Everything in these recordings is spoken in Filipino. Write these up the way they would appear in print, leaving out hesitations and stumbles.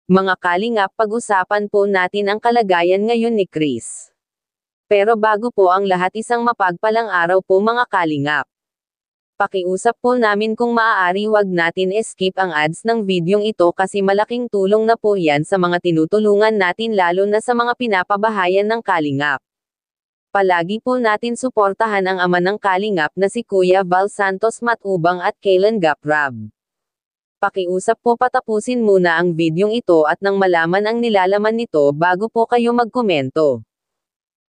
Mga kalingap, pag-usapan po natin ang kalagayan ngayon ni Chris. Pero bago po ang lahat, isang mapagpalang araw po mga kalingap. Pakiusap po namin kung maaari wag natin skip ang ads ng videong ito kasi malaking tulong na po yan sa mga tinutulungan natin lalo na sa mga pinapabahayan ng kalingap. Palagi po natin suportahan ang ama ng kalingap na si Kuya Val Santos Matubang at Kailan Gaprab. Pakiusap po patapusin muna ang videong ito at nang malaman ang nilalaman nito bago po kayo magkomento.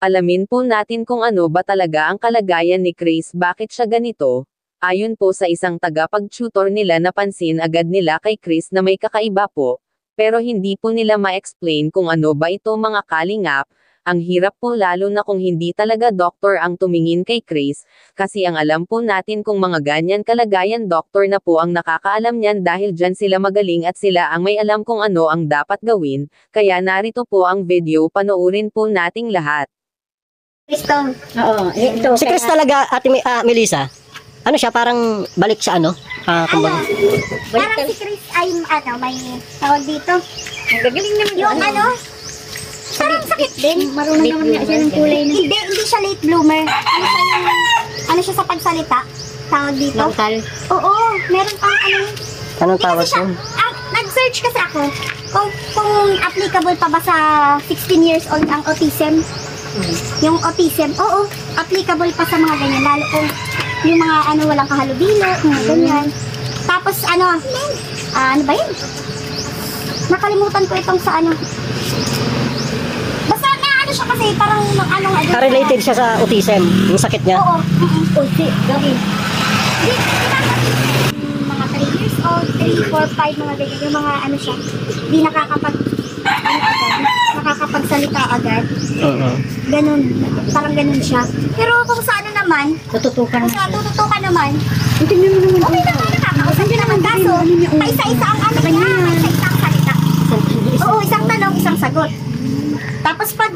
Alamin po natin kung ano ba talaga ang kalagayan ni Chris, bakit siya ganito. Ayon po sa isang tagapag-tutor nila, napansin agad nila kay Chris na may kakaiba po, pero hindi po nila ma-explain kung ano ba ito mga kalingap. Ang hirap po lalo na kung hindi talaga doktor ang tumingin kay Chris, kasi ang alam po natin kung mga ganyan kalagayan doktor na po ang nakakaalam niyan dahil dyan sila magaling at sila ang may alam kung ano ang dapat gawin, kaya narito po ang video, panoorin po nating lahat. Kristo. Oo, ito. Si Chris talaga, Ate Melissa, ano siya, parang balik sa ano? Kumbaga. Parang si Chris ay may tawag dito. Ang gagaling naman yung ano. Parang sakit din. Marunong naman nga siya ng kulay na. Hindi siya late bloomer. Ano siya sa pagsalita? Tawag dito. Mental. Oo, meron pang ano. Anong Hindi tawag kasi siya, yun? nag-search kasi ako kung applicable pa ba sa 16 years old ang autism. Yung autism, oo, applicable pa sa mga ganyan. Lalo kung yung mga ano walang kahalubilo, mga ganyan. Tapos ano ba yun? Nakalimutan ko itong sa ano. Basta na ano siya kasi parang Related siya sa autism, yung sakit niya. Oo. Ulti, gawin. Hindi, mga 3 years old, 3, 4, 5, mga ganyan. Yung mga ano siya, di nakakapagsalita agad. Ganun, parang ganun siya. Pero kung sa ano naman, Tututukan kung na sa siya. tututukan naman, Hindi naman okay naman, nakakausap niya naman. Kaso, paisa-isa ang ano niya, paisa-isa ang salita. Oo, isang tanong, isang sagot. Tapos pag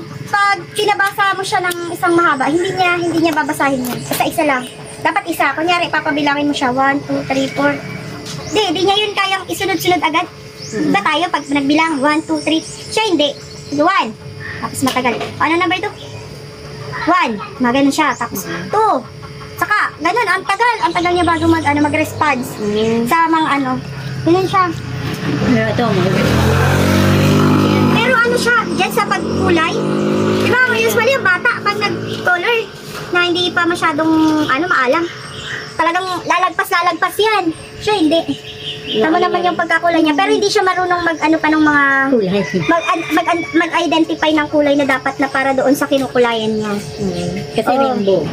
pinabasa mo siya ng isang mahaba, hindi niya babasahin yun. Isa-isa lang. Dapat isa. Kunyari, papabilangin mo siya. 1, 2, 3, 4. Hindi niya yun kayang isunod-sunod agad. Diba tayo, pag nagbilang, 1, 2, 3. Siya hindi. 1. Tapos matagal. Ano number 2? 1. Maganon siya. Tapos 2. Saka, ganun. Ang tagal niya bago mag-response. Sa mga ano. Ganun siya. Ito, Pero ano siya, dyan sa pagkulay, di ba, usually yung bata, pag nag-color, na hindi pa masyadong, maalam, talagang lalagpas yan. Siya hindi. Tama naman yung pagkakulay niya, pero hindi siya marunong pa ng mga, kulay. mag-identify ng kulay na dapat na para doon sa kinukulayan niya. Kasi rainbow.